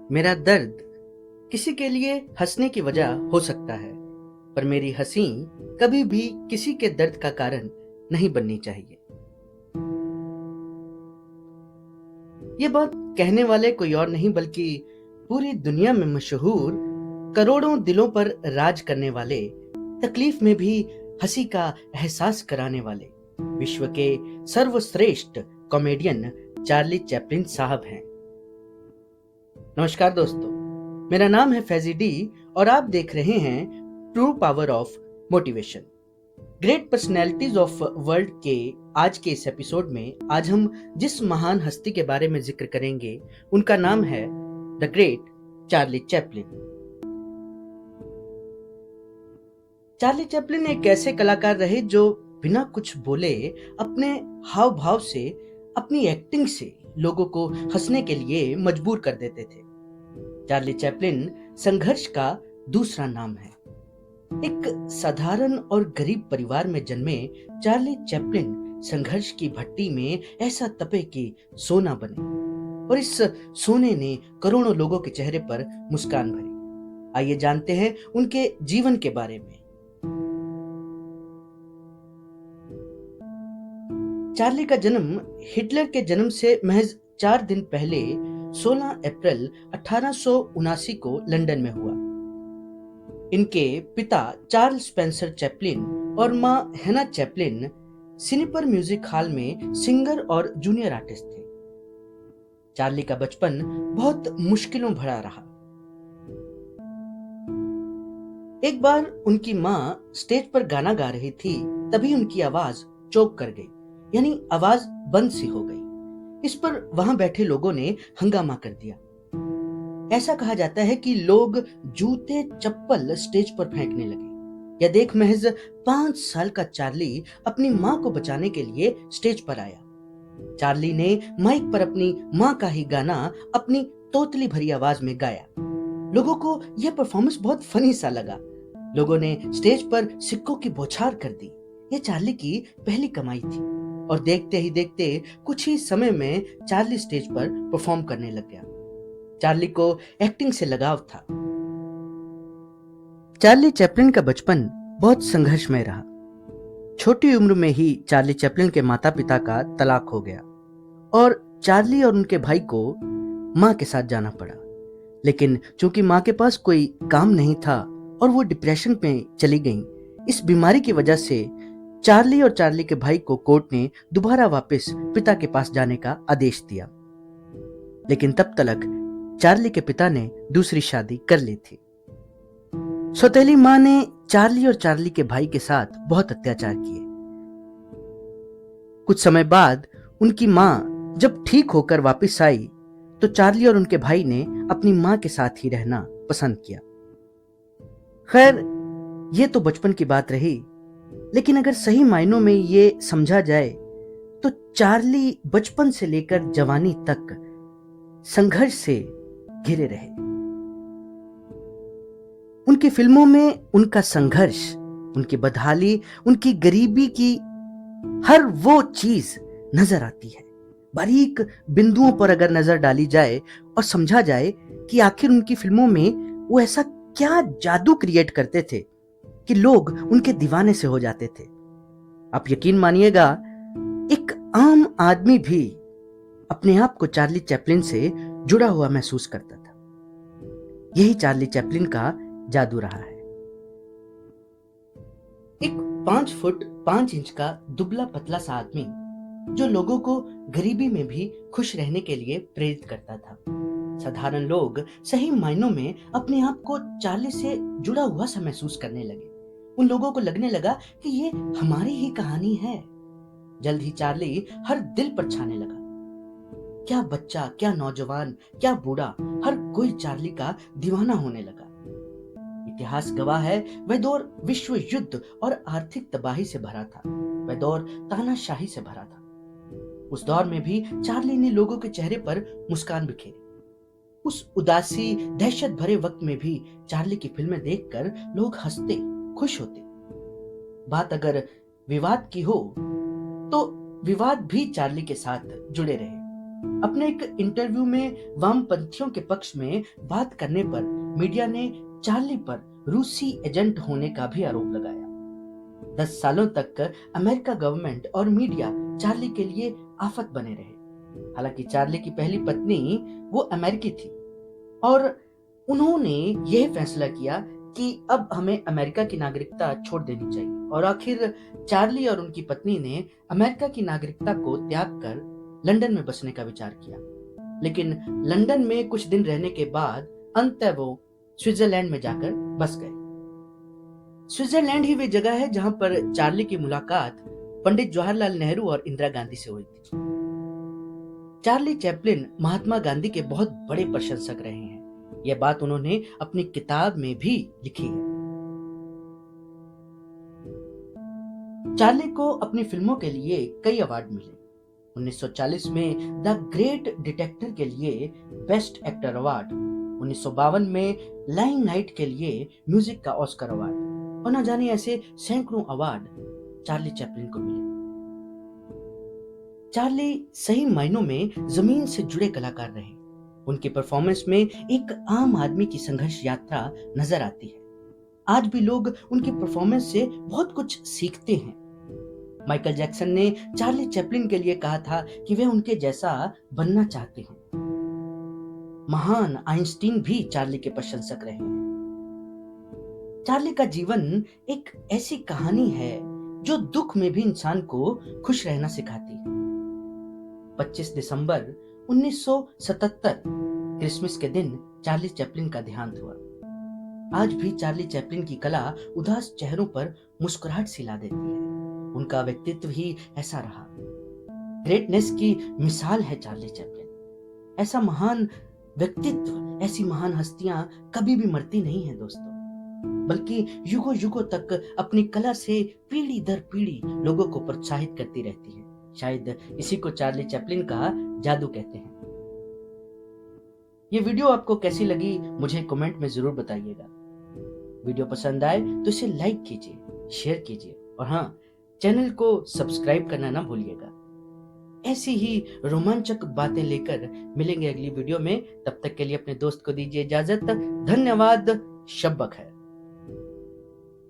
मेरा दर्द किसी के लिए हंसने की वजह हो सकता है, पर मेरी हंसी कभी भी किसी के दर्द का कारण नहीं बननी चाहिए। ये बात कहने वाले कोई और नहीं बल्कि पूरी दुनिया में मशहूर, करोड़ों दिलों पर राज करने वाले, तकलीफ में भी हंसी का एहसास कराने वाले विश्व के सर्वश्रेष्ठ कॉमेडियन चार्ली चैपलिन साहब हैं। नमस्कार दोस्तों, मेरा नाम है फैजी डी और आप देख रहे हैं true power of motivation. Great personalities of world के आज के इस एपिसोड में आज हम जिस महान हस्ती के बारे में जिक्र करेंगे उनका नाम है the great Charlie Chaplin. Charlie Chaplin एक ऐसे कलाकार रहे जो बिना कुछ बोले अपने हाव भाव से, अपनी एक्टिंग से लोगों को हंसने के लिए मजबूर कर देते थे। चार्ली चैपलिन संघर्ष का दूसरा नाम है। एक साधारण और गरीब परिवार में जन्मे चार्ली चैपलिन संघर्ष की भट्टी में ऐसा तपे कि सोना बने और इस सोने ने करोड़ों लोगों के चेहरे पर मुस्कान भरी। आइए जानते हैं उनके जीवन के बारे में। चार्ली का जन्म हिटलर के जन्म से महज 4 दिन पहले 16 अप्रैल 1879 को लंदन में हुआ। इनके पिता चार्ल्स स्पेंसर चैपलिन और मां हेना चैपलिन सिनेपर म्यूजिक हॉल में सिंगर और जूनियर आर्टिस्ट थे। चार्ली का बचपन बहुत मुश्किलों भरा रहा। एक बार उनकी मां स्टेज पर गाना गा रही थी, तभी उनकी आवाज चोक कर गई, यानी आवाज बंद सी हो गई। इस पर वहां बैठे लोगों ने हंगामा कर दिया। ऐसा कहा जाता है कि लोग जूते चप्पल स्टेज पर फेंकने लगे। यह देख महज 5 साल का चार्ली अपनी मां को बचाने के लिए स्टेज पर आया। चार्ली ने माइक पर अपनी मां का ही गाना अपनी तोतली भरी आवाज में गाया। लोगों को यह परफॉर्मेंस बहुत फनी सा लगा। लोगों ने स्टेज पर सिक्कों की बौछार कर दी। यह चार्ली की पहली कमाई थी और देखते ही देखते कुछ ही समय में चार्ली स्टेज पर परफॉर्म करने लग गया। चार्ली को एक्टिंग से लगाव था। चार्ली चैपलिन का बचपन बहुत संघर्षमय रहा। छोटी उम्र में ही चार्ली चैपलिन के माता पिता का तलाक हो गया और चार्ली और उनके भाई को मां के साथ जाना पड़ा। लेकिन चूंकि मां के पास कोई काम नहीं था और वो डिप्रेशन में चली गईं, इस बीमारी की वजह से चार्ली और चार्ली के भाई को कोर्ट ने दोबारा वापस पिता के पास जाने का आदेश दिया। लेकिन तब तक चार्ली के पिता ने दूसरी शादी कर ली थी। सौतेली मां ने चार्ली और चार्ली के भाई के साथ बहुत अत्याचार किए। कुछ समय बाद उनकी मां जब ठीक होकर वापस आई तो चार्ली और उनके भाई ने अपनी मां के साथ ही रहना पसंद किया। खैर, ये तो बचपन की बात रही, लेकिन अगर सही मायनों में ये समझा जाए तो चार्ली बचपन से लेकर जवानी तक संघर्ष से घिरे रहे। उनकी फिल्मों में उनका संघर्ष, उनकी बदहाली, उनकी गरीबी की हर वो चीज नजर आती है। बारीक बिंदुओं पर अगर नजर डाली जाए और समझा जाए कि आखिर उनकी फिल्मों में वो ऐसा क्या जादू क्रिएट करते थे कि लोग उनके दीवाने से हो जाते थे। आप यकीन मानिएगा, एक आम आदमी भी अपने आप को चार्ली चैपलिन से जुड़ा हुआ महसूस करता था। यही चार्ली चैपलिन का जादू रहा है। एक 5 फुट 5 इंच का दुबला पतला सा आदमी जो लोगों को गरीबी में भी खुश रहने के लिए प्रेरित करता था। साधारण लोग सही मायनों में अपने आप को चार्ली से जुड़ा हुआ सा महसूस करने लगे। उन लोगों को लगने लगा कि ये हमारी ही कहानी है। जल्द ही चार्ली हर दिल पर छाने लगा। क्या बच्चा, क्या नौजवान, क्या बूढ़ा, हर कोई चार्ली का दीवाना होने लगा। इतिहास गवाह है, वह दौर विश्व युद्ध और आर्थिक तबाही से भरा था। वह दौर तानाशाही से भरा था। उस दौर में भी चार्ली ने लोगों के चेहरे पर मुस्कान बिखेरी। उस उदासी, दहशत भरे वक्त में भी चार्ली की फिल्में देखकर लोग हंसते, खुश होते। बात अगर विवाद की हो तो विवाद भी चार्ली के साथ जुड़े रहे। अपने एक इंटरव्यू में वामपंथियों के पक्ष में बात करने पर मीडिया ने चार्ली पर रूसी एजेंट होने का भी आरोप लगाया। 10 सालों तक अमेरिका गवर्नमेंट और मीडिया चार्ली के लिए आफत बने रहे। हालांकि चार्ली की पहली पत्नी वो अमेरिकी थी और उन्होंने यह फैसला किया कि अब हमें अमेरिका की नागरिकता छोड़ देनी चाहिए, और आखिर चार्ली और उनकी पत्नी ने अमेरिका की नागरिकता को त्याग कर लंदन में बसने का विचार किया। लेकिन लंदन में कुछ दिन रहने के बाद अंततः वो स्विट्जरलैंड में जाकर बस गए। स्विट्जरलैंड ही वे जगह है जहां पर चार्ली की मुलाकात पंडित जवाहरलाल नेहरू और इंदिरा गांधी से हुई थी। चार्ली चैपलिन महात्मा गांधी के बहुत बड़े प्रशंसक रहे हैं। यह बात उन्होंने अपनी किताब में भी लिखी है। चार्ली को अपनी फिल्मों के लिए कई अवार्ड मिले। 1940 में द ग्रेट डिटेक्टिव के लिए बेस्ट एक्टर अवार्ड, 1952 में लाइम नाइट के लिए म्यूजिक का ऑस्कर अवार्ड, और न जाने ऐसे सैकड़ों अवार्ड चार्ली चैपलिन को मिले। चार्ली सही मायनों में जमीन से जुड़े कलाकार रहे। उनकी परफॉर्मेंस में एक आम आदमी की संघर्ष यात्रा नजर आती है। आज भी लोग उनकी परफॉर्मेंस से बहुत कुछ सीखते हैं। माइकल जैक्सन ने चार्ली चैपलिन के लिए कहा था कि वे उनके जैसा बनना चाहते हैं। महान आइंस्टीन भी चार्ली के प्रशंसक रहे हैं। चार्ली का जीवन एक ऐसी कहानी है जो दुख में भी इंसान को खुश रहना सिखाती है। 25 दिसंबर 1977 क्रिसमस के दिन चार्ली चैपलिन का देहांत हुआ। आज भी चार्ली चैपलिन की कला उदास चेहरों पर मुस्कुराहट सिला देती है। उनका व्यक्तित्व ही ऐसा रहा। ग्रेटनेस की मिसाल है चार्ली चैपलिन। ऐसा महान व्यक्तित्व, ऐसी महान हस्तियां कभी भी मरती नहीं है दोस्तों, बल्कि युगों युगों तक अपनी कला से पीढ़ी दर पीढ़ी लोगों को प्रोत्साहित करती रहती है। शायद इसी को चार्ली चैपलिन का जादू कहते हैं। ये वीडियो आपको कैसी लगी मुझे कमेंट में जरूर बताइएगा। वीडियो पसंद आए तो इसे लाइक कीजिए, शेयर कीजिए, और हाँ, चैनल को सब्सक्राइब करना ना भूलिएगा। ऐसी ही रोमांचक बातें लेकर मिलेंगे अगली वीडियो में। तब तक के लिए अपने दोस्त को दीजिए इजाजत। धन्यवाद। शब बखैर।